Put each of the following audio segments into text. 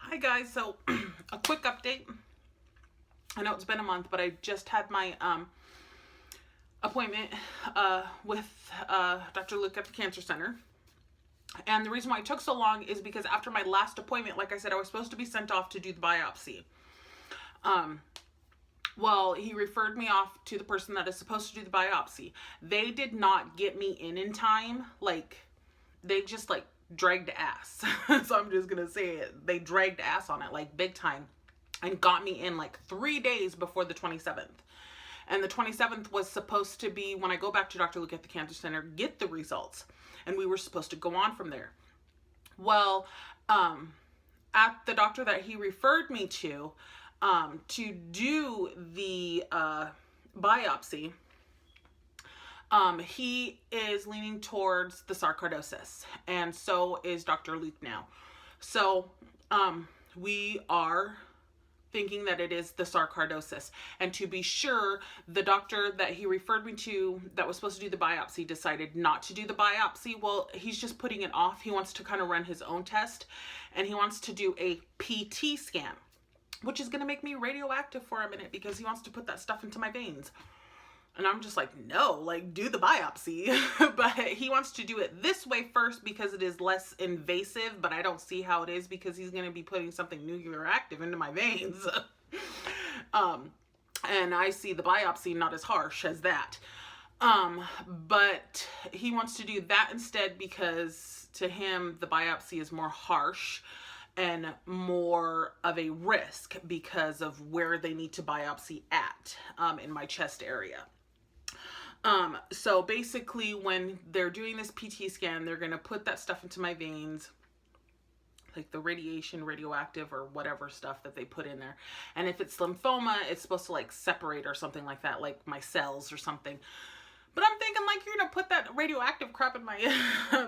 Hi guys, so a quick update. I know it's been a month, but I just had my appointment with Dr. Luke at the Cancer Center. And the reason why it took so long is because after my last appointment, like I said, I was supposed to be sent off to do the biopsy. Well, he referred me off to the person that is supposed to do the biopsy. They did not get me in time. Like, they just dragged ass. So I'm just gonna say it. They dragged ass on it, like big time, and got me in 3 days before the 27th. And the 27th was supposed to be when I go back to Dr. Luke at the Cancer Center, get the results. And we were supposed to go on from there. Well, at the doctor that he referred me to do the biopsy, he is leaning towards the sarcoidosis, and so is Dr. Luke now. So, we are thinking that it is the sarcoidosis. And to be sure, the doctor that he referred me to that was supposed to do the biopsy decided not to do the biopsy. Well, he's just putting it off. He wants to kind of run his own test, and he wants to do a PT scan, which is going to make me radioactive for a minute because he wants to put that stuff into my veins. And I'm just like, no, do the biopsy. But he wants to do it this way first because it is less invasive, but I don't see how it is because he's going to be putting something nuclear active into my veins. And I see the biopsy not as harsh as that. But he wants to do that instead because to him, the biopsy is more harsh and more of a risk because of where they need to biopsy at, in my chest area. So basically when they're doing this PT scan, they're going to put that stuff into my veins, like the radiation, radioactive, or whatever stuff that they put in there. And if it's lymphoma, it's supposed to separate or something like that, like my cells or something. But I'm thinking, you're going to put that radioactive crap in my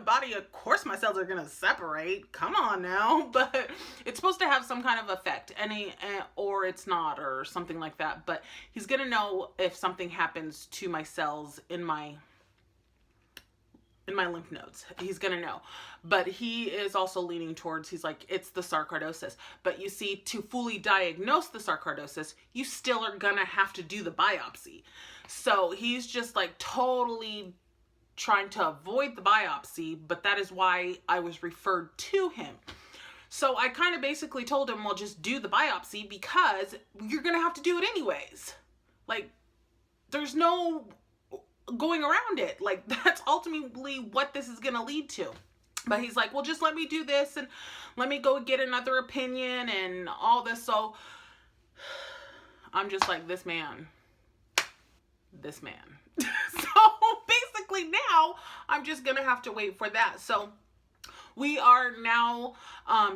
body. Of course my cells are going to separate. Come on now. But it's supposed to have some kind of effect. Or it's not, or something like that. But he's going to know if something happens to my cells in my lymph nodes. He's going to know. But he is also leaning towards, he's like, it's the sarcoidosis. But you see, to fully diagnose the sarcoidosis, you still are going to have to do the biopsy. So he's just totally trying to avoid the biopsy, but that is why I was referred to him. So I kind of basically told him, well, just do the biopsy because you're going to have to do it anyways. There's no going around it. That's ultimately what this is going to lead to. But he's like, well, just let me do this and let me go get another opinion and all this. So I'm just like, this man. So basically now I'm just going to have to wait for that. So we are now,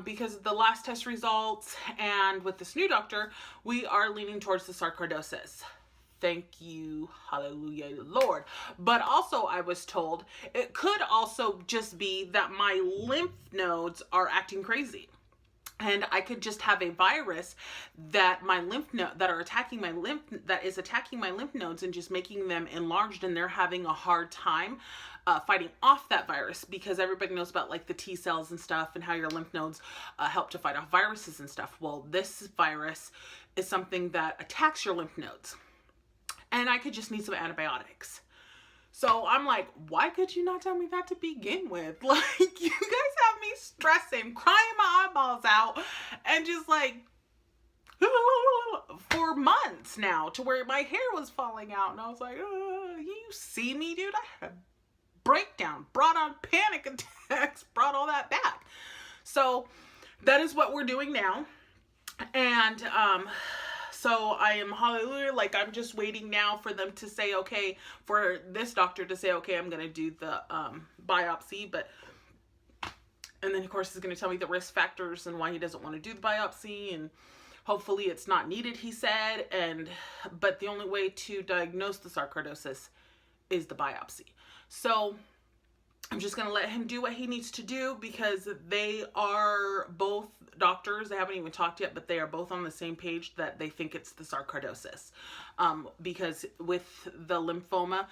because of the last test results and with this new doctor, we are leaning towards the sarcoidosis. Thank you, hallelujah, Lord. But also I was told it could also just be that my lymph nodes are acting crazy. And I could just have a virus that is attacking my lymph nodes and just making them enlarged, and they're having a hard time fighting off that virus, because everybody knows about the T cells and stuff and how your lymph nodes help to fight off viruses and stuff. Well, this virus is something that attacks your lymph nodes, and I could just need some antibiotics. So I'm like, why could you not tell me that to begin with? You guys have me stressing, crying my eyeballs out, and just for months now, to where my hair was falling out. And I was like, you see me, dude? I had a breakdown, brought on panic attacks, brought all that back. So that is what we're doing now. And So I am, hallelujah, like I'm just waiting now for them to say, okay, for this doctor to say, okay, I'm going to do the biopsy, but, and then of course he's going to tell me the risk factors and why he doesn't want to do the biopsy, and hopefully it's not needed, he said, but the only way to diagnose the sarcoidosis is the biopsy. So I'm just going to let him do what he needs to do, because they are both doctors. They haven't even talked yet, but they are both on the same page that they think it's the sarcoidosis. Because with the lymphoma,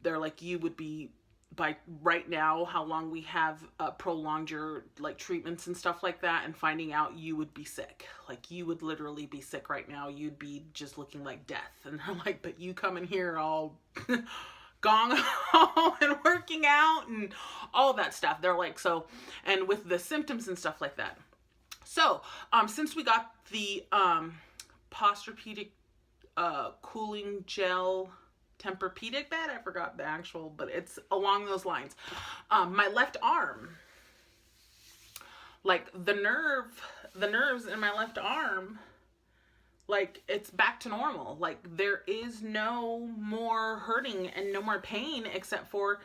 they're like, you would be, by right now, how long we have prolonged your like treatments and stuff like that, and finding out, you would be sick. Like, you would literally be sick right now. You'd be just looking like death. And they're like, but you come in here all gong ho and working out and all that stuff. They're like, so, and with the symptoms and stuff like that. So, since we got the Posturepedic cooling gel Tempur-Pedic bed, I forgot the actual, but it's along those lines. My left arm, like the nerves in my left arm, like it's back to normal. Like there is no more hurting and no more pain, except for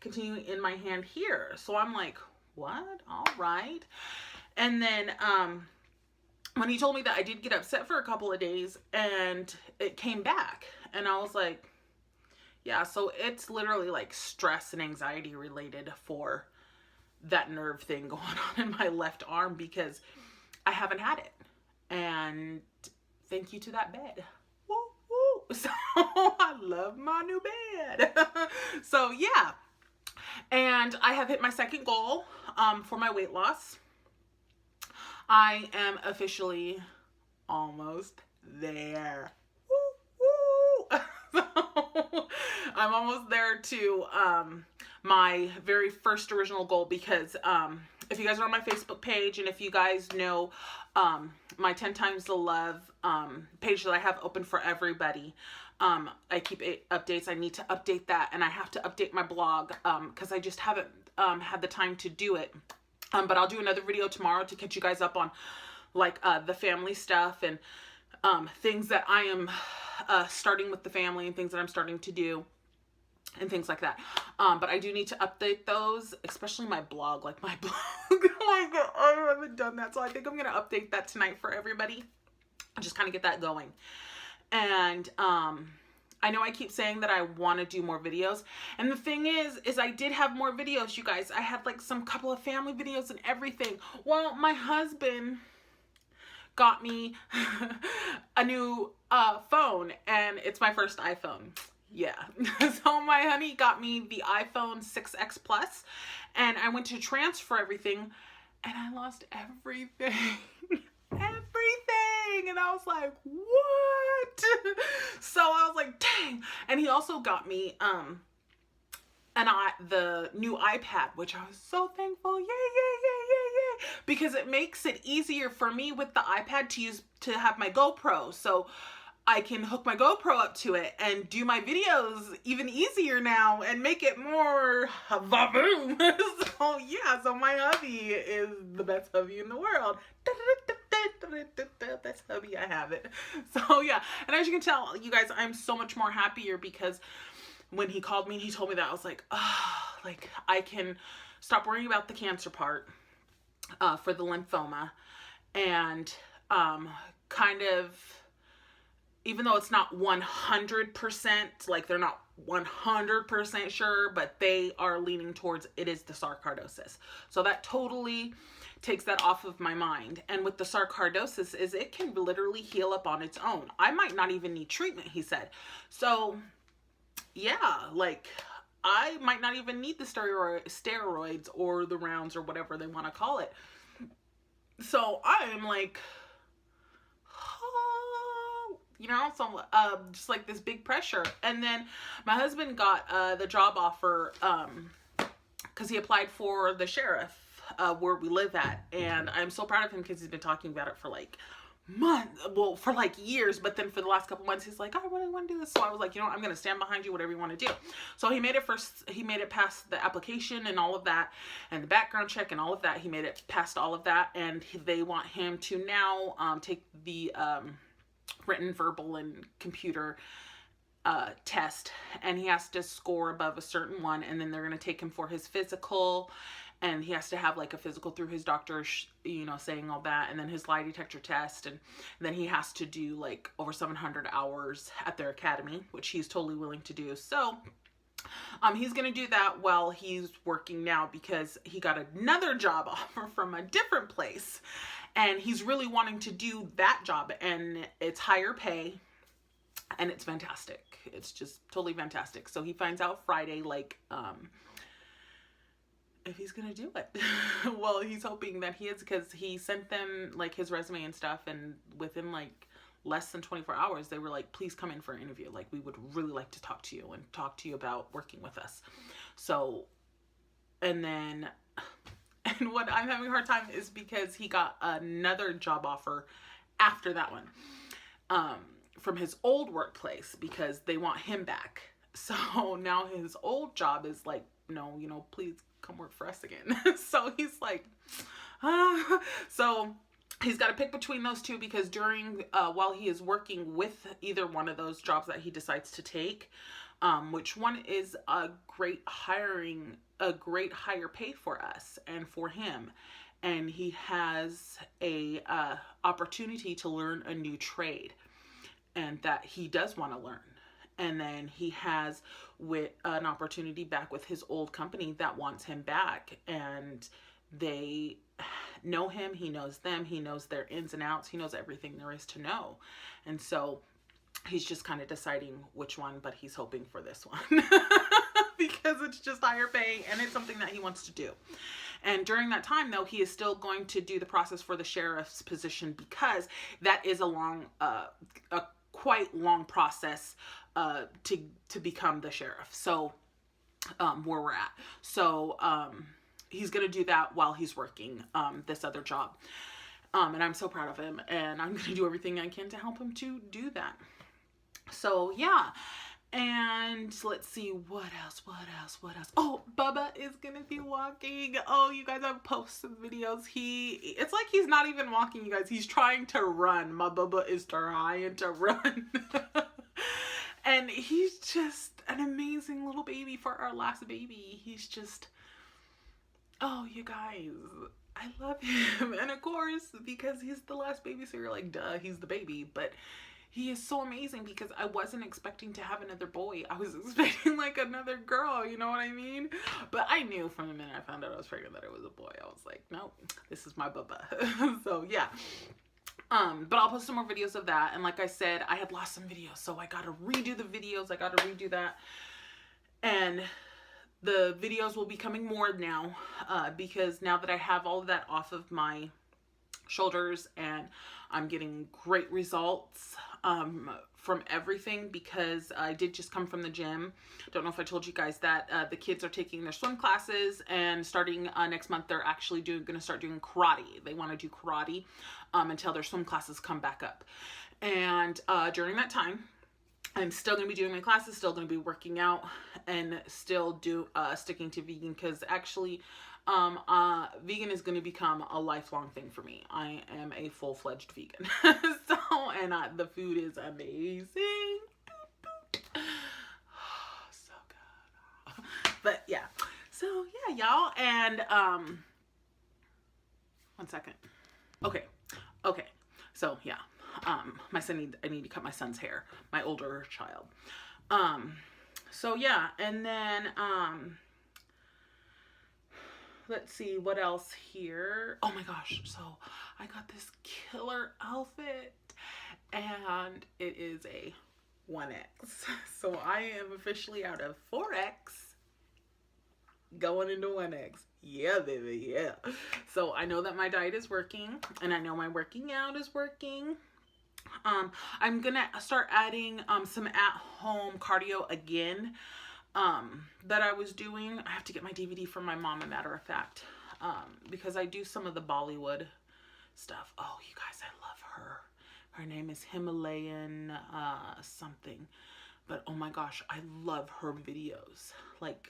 continuing in my hand here. So I'm like, what? All right. And then, when he told me that, I did get upset for a couple of days, and it came back, and I was like, yeah, so it's literally like stress and anxiety related for that nerve thing going on in my left arm, because I haven't had it. And thank you to that bed. Woo, woo. So I love my new bed. So yeah. And I have hit my second goal for my weight loss. I am officially almost there. Woo, woo. So I'm almost there to my very first original goal, because if you guys are on my Facebook page, and if you guys know my 10 Times the Love page that I have open for everybody, I keep updates. I need to update that, and I have to update my blog because I just haven't had the time to do it. But I'll do another video tomorrow to catch you guys up on like the family stuff and things that I am starting with the family, and things that I'm starting to do and things like that. But I do need to update those, especially my blog, like my blog. Like I haven't done that. So I think I'm going to update that tonight for everybody. Just kind of get that going. And I know I keep saying that I want to do more videos. And the thing is I did have more videos, you guys. I had like some couple of family videos and everything. Well, my husband got me a new phone, and it's my first iPhone. Yeah. So my honey got me the iPhone 6X Plus, and I went to transfer everything, and I lost everything. Everything. And I was like, what? So I was like, dang. And he also got me the new iPad, which I was so thankful. Yay, yay, yay, yay, yay. Because it makes it easier for me with the iPad to have my GoPro. So I can hook my GoPro up to it and do my videos even easier now and make it more va-boom. So yeah, so my hubby is the best hubby in the world. That's hubby, I have it. So yeah, and as you can tell, you guys, I'm so much more happier, because when he called me and he told me that, I was like, oh, like I can stop worrying about the cancer part for the lymphoma, and kind of, even though it's not 100%, like they're not 100% sure, but they are leaning towards it is the sarcoidosis. So that totally takes that off of my mind. And with the sarcoidosis is it can literally heal up on its own. I might not even need treatment, he said. So yeah, like I might not even need the steroids or the rounds or whatever they want to call it. So I am like, you know, so just like this big pressure. And then my husband got the job offer because he applied for the sheriff where we live at, and I'm so proud of him because he's been talking about it for like months, well, for like years, but then for the last couple months he's like, I really want to do this. So I was like, you know what, I'm gonna stand behind you, whatever you want to do. So he made it past the application and all of that, and the background check and all of that. He made it past all of that, and they want him to now take the written, verbal, and computer test, and he has to score above a certain one, and then they're going to take him for his physical, and he has to have like a physical through his doctor, you know, saying all that, and then his lie detector test, and then he has to do like over 700 hours at their academy, which he's totally willing to do. So he's going to do that while he's working now, because he got another job offer from a different place, and he's really wanting to do that job, and it's higher pay, and it's fantastic. It's just totally fantastic. So he finds out Friday, like, if he's gonna do it. Well, he's hoping that he is, because he sent them like his resume and stuff, and within like less than 24 hours they were like, please come in for an interview, like we would really like to talk to you and talk to you about working with us. So, and then and what I'm having a hard time is because he got another job offer after that one, from his old workplace, because they want him back. So now his old job is like, no, you know, please come work for us again. So he's like, so he's got to pick between those two, because during while he is working with either one of those jobs that he decides to take, which one is a great higher pay for us and for him, and he has a opportunity to learn a new trade, and that he does want to learn. And then he has with an opportunity back with his old company that wants him back, and they know him, he knows them, he knows their ins and outs, he knows everything there is to know. And so he's just kind of deciding which one, but he's hoping for this one because it's just higher pay and it's something that he wants to do. And during that time, though, he is still going to do the process for the sheriff's position, because that is a quite long process to become the sheriff. So where we're at. So he's gonna do that while he's working this other job. And I'm so proud of him, and I'm gonna do everything I can to help him to do that. So yeah. And let's see, what else? Oh, Bubba is gonna be walking. Oh, you guys, I've posted some videos. It's like he's not even walking, you guys. He's trying to run. My Bubba is trying to run. And he's just an amazing little baby for our last baby. He's just, oh, you guys, I love him. And of course, because he's the last baby, so you're like, duh, he's the baby. But he is so amazing, because I wasn't expecting to have another boy. I was expecting like another girl, you know what I mean? But I knew from the minute I found out I was pregnant that it was a boy. I was like, nope, this is my Bubba. So yeah. But I'll post some more videos of that. And like I said, I had lost some videos, so I gotta redo the videos. I gotta redo that. And the videos will be coming more now, because now that I have all of that off of my shoulders, and I'm getting great results from everything, because I did just come from the gym. Don't know if I told you guys that the kids are taking their swim classes, and starting next month they're actually gonna start doing karate. They want to do karate until their swim classes come back up. And during that time, I'm still going to be doing my classes, still going to be working out, and still sticking to vegan, because actually vegan is going to become a lifelong thing for me. I am a full-fledged vegan. So, and the food is amazing. So good. But yeah. So yeah, y'all. And one second. Okay. So yeah. My son I need to cut my son's hair, my older child. So yeah, and then let's see what else here. Oh my gosh, so I got this killer outfit, and it is a 1X. So I am officially out of 4X going into 1X. Yeah, baby, yeah. So I know that my diet is working, and I know my working out is working. I'm gonna start adding some at-home cardio again that I was doing. I have to get my DVD from my mom, a matter of fact, because I do some of the Bollywood stuff. Oh, you guys, I love her. Her name is Himalayan something, but oh my gosh, I love her videos. Like,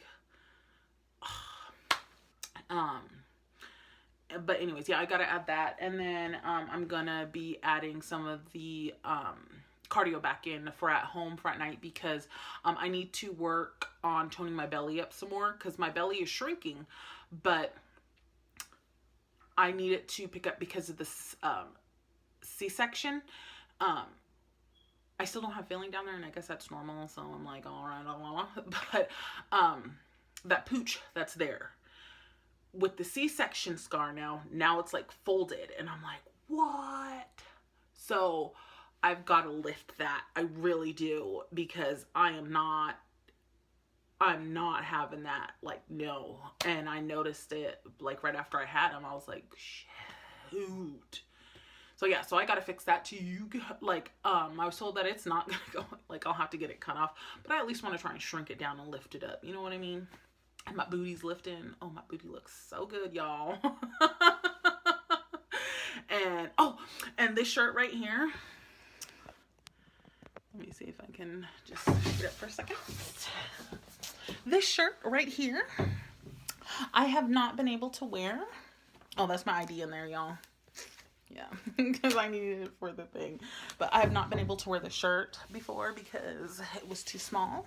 but anyways, yeah, I gotta add that. And then I'm gonna be adding some of the cardio back in for at home for at night, because I need to work on toning my belly up some more, because my belly is shrinking, but I need it to pick up because of this C-section. I still don't have filling down there, and I guess that's normal, so I'm like, all right, but that pooch that's there with the C-section scar now it's like folded, and I'm like, what? So I've got to lift that. I really do, because I'm not having that, like, no. And I noticed it like right after I had him. I was like, shoot. So yeah, so I gotta fix that too. Like, I was told that it's not gonna go, like, I'll have to get it cut off, but I at least want to try and shrink it down and lift it up. You know what I mean? And my booty's lifting. Oh, my booty looks so good, y'all. And, oh, and this shirt right here. Let me see if I can just get it for a second. This shirt right here, I have not been able to wear. Oh, that's my ID in there, y'all. Yeah, because I needed it for the thing. But I have not been able to wear the shirt before because it was too small.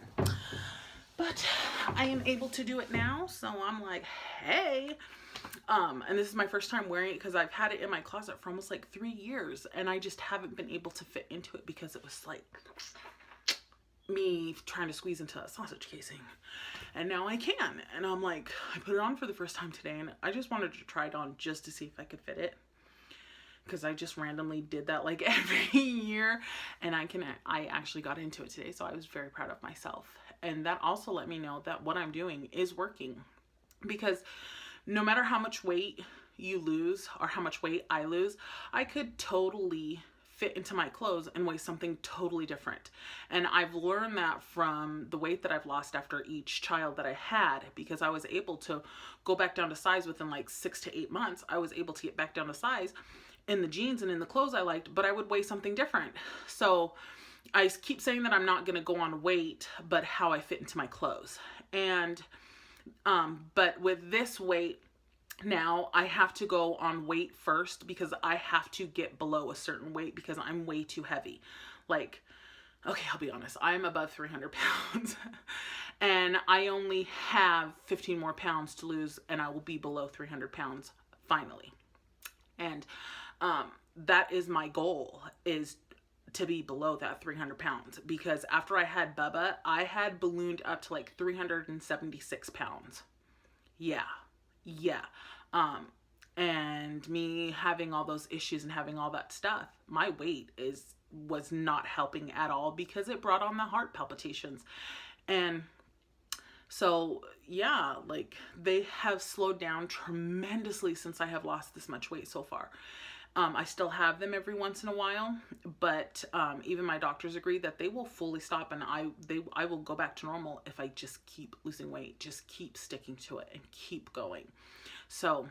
But I am able to do it now, so I'm like, hey. And this is my first time wearing it, because I've had it in my closet for almost like 3 years, and I just haven't been able to fit into it because it was like me trying to squeeze into a sausage casing. And now I can, and I'm like, I put it on for the first time today, and I just wanted to try it on just to see if I could fit it, because I just randomly did that like every year, and I actually got into it today, so I was very proud of myself. And that also let me know that what I'm doing is working, because no matter how much weight you lose or how much weight I lose, I could totally fit into my clothes and weigh something totally different. And I've learned that from the weight that I've lost after each child that I had, because I was able to go back down to size within like 6 to 8 months. I was able to get back down to size in the jeans and in the clothes I liked, but I would weigh something different. So I keep saying that I'm not going to go on weight, but how I fit into my clothes. And but with this weight now, I have to go on weight first, because I have to get below a certain weight because I'm way too heavy. Like, okay, I'll be honest, I'm above 300 pounds and I only have 15 more pounds to lose, and I will be below 300 pounds finally. And that is my goal, is to be below that 300 pounds, because after I had Bubba, I had ballooned up to like 376 pounds. Yeah. And me having all those issues and having all that stuff, my weight was not helping at all, because it brought on the heart palpitations. And so, yeah, like, they have slowed down tremendously since I have lost this much weight so far. I still have them every once in a while, but even my doctors agree that they will fully stop, and I will go back to normal if I just keep losing weight, just keep sticking to it and keep going. So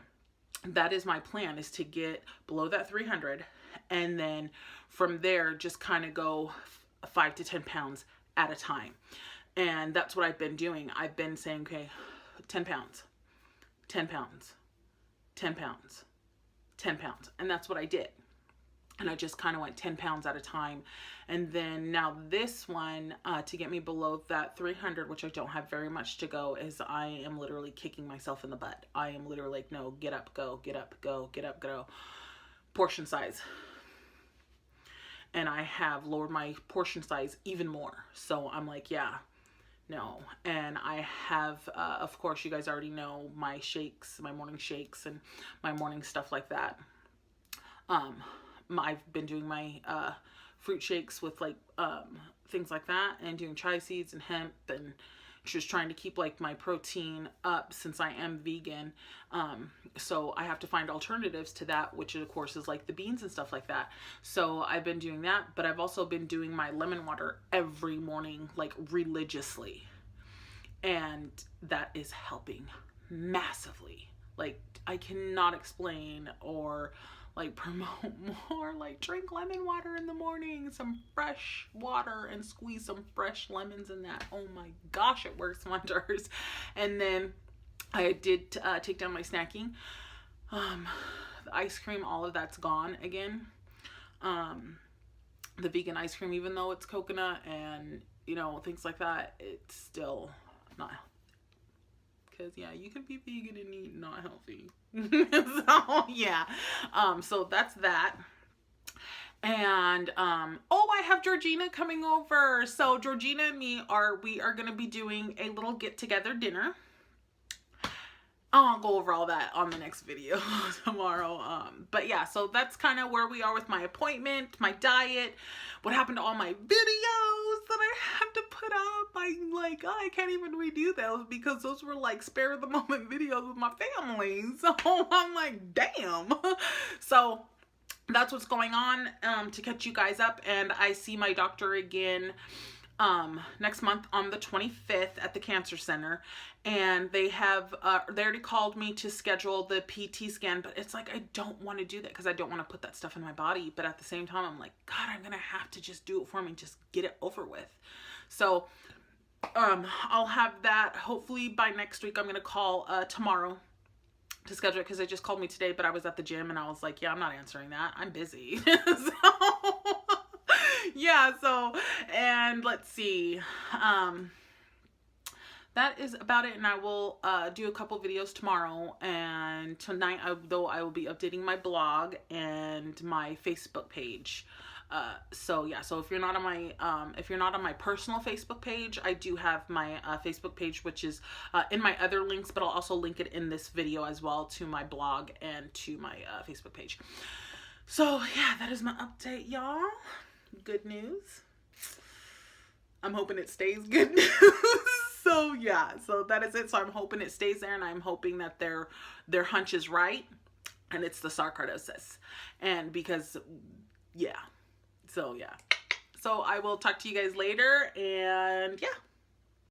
that is my plan, is to get below that 300, and then from there just kind of go 5 to 10 pounds at a time. And that's what I've been doing. I've been saying, okay, 10 pounds, 10 pounds, 10 pounds, 10 pounds. And that's what I did. And I just kind of went 10 pounds at a time. And then now this one, to get me below that 300, which I don't have very much to go, is I am literally kicking myself in the butt. I am literally like, no, get up, go, get up, go, get up, go. Portion size. And I have lowered my portion size even more. So I'm like, yeah, no. And I have, of course, you guys already know my shakes, my morning shakes and my morning stuff like that. I've been doing my fruit shakes with like things like that, and doing chia seeds and hemp, and just trying to keep like my protein up since I am vegan. So I have to find alternatives to that, which of course is like the beans and stuff like that. So I've been doing that, but I've also been doing my lemon water every morning, like religiously. And that is helping massively. Like, I cannot explain or like promote more. Like, drink lemon water in the morning, some fresh water, and squeeze some fresh lemons in that. Oh my gosh, it works wonders. And then I did take down my snacking. The ice cream, all of that's gone again. The vegan ice cream, even though it's coconut and, you know, things like that, it's still not healthy. Because, yeah, you can be vegan and eat not healthy. So, yeah. So that's that. And oh, I have Georgina coming over. So Georgina and me are going to be doing a little get together dinner. I'll go over all that on the next video tomorrow. But yeah, so that's kind of where we are with my appointment, my diet, what happened to all my videos that I had to put up. I'm like, oh, I can't even redo those because those were like spare of the moment videos with my family. So I'm like, damn. So that's what's going on, to catch you guys up. And I see my doctor again next month on the 25th at the cancer center, and they have they already called me to schedule the PT scan, but it's like I don't want to do that because I don't want to put that stuff in my body, but at the same time I'm like, God, I'm gonna have to just do it for me, just get it over with. So I'll have that hopefully by next week. I'm gonna call tomorrow to schedule it because they just called me today, but I was at the gym and I was like, yeah, I'm not answering that, I'm busy. So yeah, so, and let's see, that is about it, and I will do a couple videos tomorrow, and tonight I will be updating my blog and my Facebook page. So yeah, so if you're not on my personal Facebook page, I do have my Facebook page, which is in my other links, but I'll also link it in this video as well to my blog and to my Facebook page. So yeah, that is my update, y'all. Good news. I'm hoping it stays good news. So yeah, so that is it. So I'm hoping it stays there, and I'm hoping that their hunch is right, and it's the sarcoidosis. And because, yeah. So yeah. So I will talk to you guys later, and yeah.